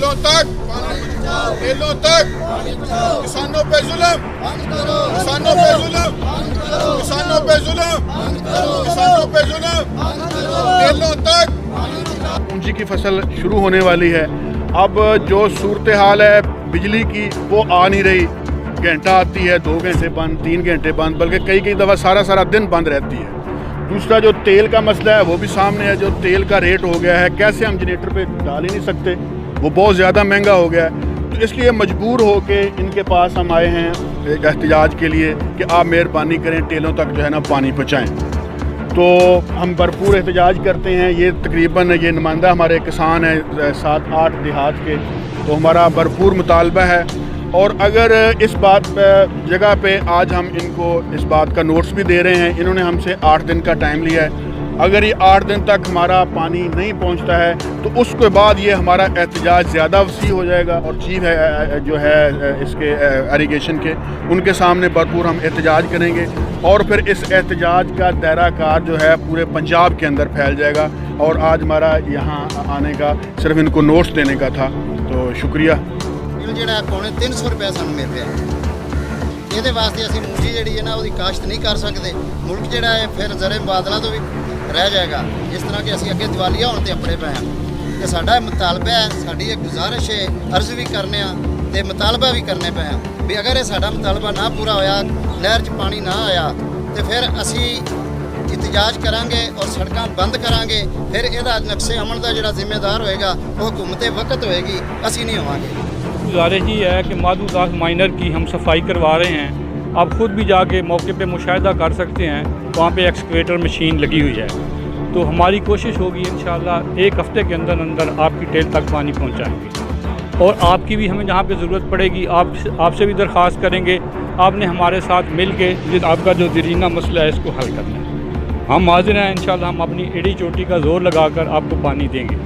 टेलों तक, टेलों तक, किसानों पे जुल्म, किसानों पे जुल्म, किसानों पे जुल्म, किसानों पे जुल्म, टेलों तक। पूंजी की फसल शुरू होने वाली है। अब जो सूरत हाल है बिजली की वो आ नहीं रही, घंटा आती है, 2 घंटे बंद, 3 घंटे बंद, बल्कि कई दफ़ा सारा दिन बंद रहती है। दूसरा जो तेल का मसला है वो भी सामने है, जो तेल का रेट हो गया है, कैसे हम जनरेटर पे डाल ही नहीं सकते, वो बहुत ज़्यादा महंगा हो गया है। तो इसलिए मजबूर हो के इनके पास हम आए हैं एक एहतजाज के लिए कि आप मेहरबानी करें टेलों तक जो है ना पानी पहुँचाएँ। तो हम भरपूर एहतजाज करते हैं। ये तकरीबन ये नुमाइंदा हमारे किसान हैं 7-8 देहात के, तो हमारा भरपूर मुतालबा है। और अगर इस बात जगह पे आज हम इनको इस बात का नोट्स भी दे रहे हैं, इन्होंने हमसे 8 दिन का टाइम लिया है। अगर ये 8 दिन तक हमारा पानी नहीं पहुंचता है तो उसके बाद ये हमारा एहतजाज ज़्यादा वसी हो जाएगा। और चीफ है जो है इसके इरिगेशन के, उनके सामने भरपूर हम एहतजाज करेंगे और फिर इस एहतजाज का दायरा कार जो है पूरे पंजाब के अंदर फैल जाएगा। और आज हमारा यहाँ आने का सिर्फ इनको नोट्स देने का था, तो शुक्रिया। ਜਿਹੜਾ 350 ਰੁਪਏ ਸਾਨੂੰ ਮਿਲ ਰਿਹਾ ਇਹਦੇ ਵਾਸਤੇ ਅਸੀਂ ਮੂੰਜੀ ਜਿਹੜੀ ਹੈ ਨਾ ਉਹਦੀ ਕਾਸ਼ਤ ਨਹੀਂ ਕਰ ਸਕਦੇ। ਮੁਲਕ ਜਿਹੜਾ ਹੈ ਫਿਰ ਜ਼ਰੇ ਬਾਦਲਾਂ ਤੋਂ ਵੀ ਰਹਿ ਜਾਏਗਾ, ਜਿਸ ਤਰ੍ਹਾਂ ਕਿ ਅਸੀਂ ਅੱਗੇ ਦੀਵਾਲੀਆ ਹੋਣ ਤੇ ਆਪਣੇ ਪਏ ਹਾਂ। ਤੇ ਸਾਡਾ ਮੁਤਾਲਬਾ ਹੈ, ਸਾਡੀ ਇੱਕ ਗੁਜ਼ਾਰਿਸ਼ ਹੈ, ਅਰਜ਼ ਵੀ ਕਰਨੇ ਆ ਤੇ ਮੁਤਾਲਬਾ ਵੀ ਕਰਨੇ ਪਏ ਆ ਵੀ ਅਗਰ ਇਹ ਸਾਡਾ ਮੁਤਾਲਬਾ ਨਾ ਪੂਰਾ ਹੋਇਆ, ਨਹਿਰ 'ਚ ਪਾਣੀ ਨਾ ਆਇਆ ਤੇ ਫਿਰ ਅਸੀਂ ਇਤਜਾਜ ਕਰਾਂਗੇ ਔਰ ਸੜਕਾਂ ਬੰਦ ਕਰਾਂਗੇ। ਫਿਰ ਇਹਦਾ ਨਕਸ਼ੇ ਅਮਨ ਦਾ ਜਿਹੜਾ ਜ਼ਿੰਮੇਦਾਰ ਹੋਏਗਾ ਉਹ ਹੁਕੂਮਤ ਵਕਤ ਹੋਏਗੀ, ਅਸੀਂ ਨਹੀਂ ਹੋਵਾਂਗੇ। गुजारिश ही है कि माधुदास माइनर की हम सफाई करवा रहे हैं। आप ख़ुद भी जाके मौके पे मुशाहिदा कर सकते हैं, वहाँ पे एक्सकवेटर मशीन लगी हुई है। तो हमारी कोशिश होगी इंशाअल्लाह 1 हफ़्ते के अंदर अंदर आपकी टेल तक पानी पहुँचाएँगे। और आपकी भी हमें जहाँ पे ज़रूरत पड़ेगी आपसे भी दरख्वास्त करेंगे, आपने हमारे साथ मिल के आपका जो दरीना मसला है इसको हल करना है। हम हाजिर हैं इंशाअल्लाह, हम अपनी एड़ी चोटी का ज़ोर लगाकर आपको पानी देंगे।